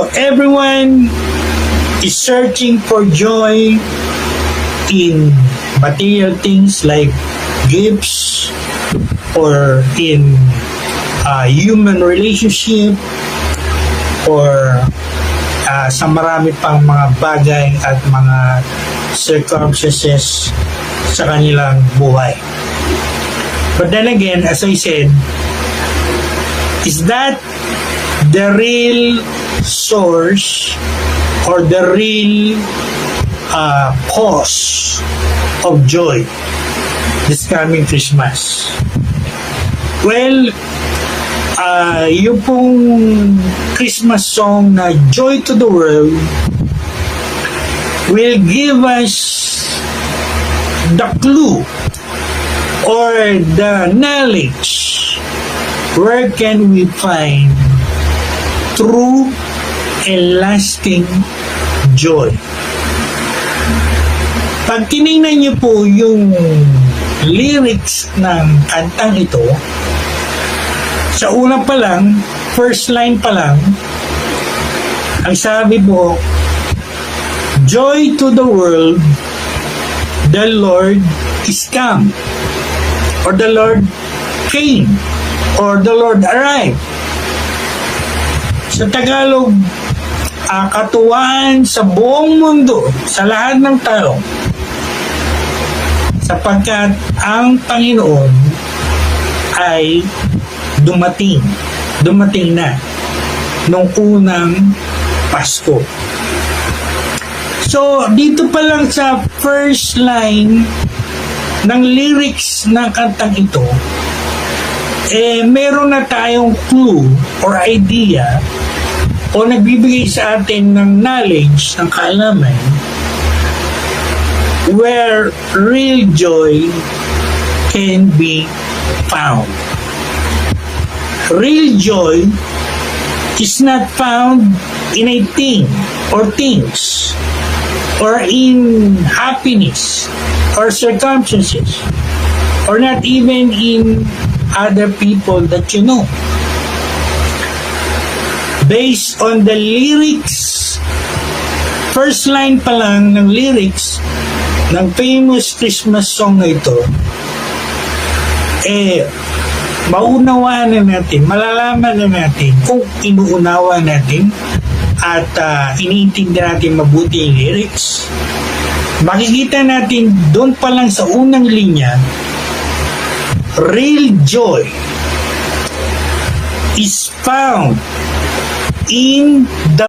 Everyone is searching for joy in material things like gifts or in human relationship or sa marami pang mga bagay at mga circumstances sa kanilang buhay. But then again, as I said, is that the real source or the real cause of joy this coming Christmas? Well, yung pong Christmas song na Joy to the World will give us the clue or the knowledge where can we find true and lasting joy. Pag tinignan niyo po yung lyrics ng kantang ito, sa una pa lang, first line pa lang, ang sabi po, joy to the world, the Lord is come, or the Lord came, or the Lord arrived. Sa Tagalog, katuwaan sa buong mundo, sa lahat ng tao, sapagkat ang Panginoon ay dumating na nung unang Pasko. So, dito pa lang sa first line ng lyrics ng kantang ito, meron na tayong clue or idea o nagbibigay sa atin ng knowledge, ng kaalaman, where real joy can be found. Real joy is not found in a thing or things or in happiness or circumstances or not even in other people that you know. Based on the lyrics, first line pa lang ng lyrics ng famous Christmas song na ito, maunawaan na natin, malalaman na natin kung inuunawa natin at iniintindihan natin mabuti yung lyrics. Makikita natin doon pa lang sa unang linya, real joy is found in the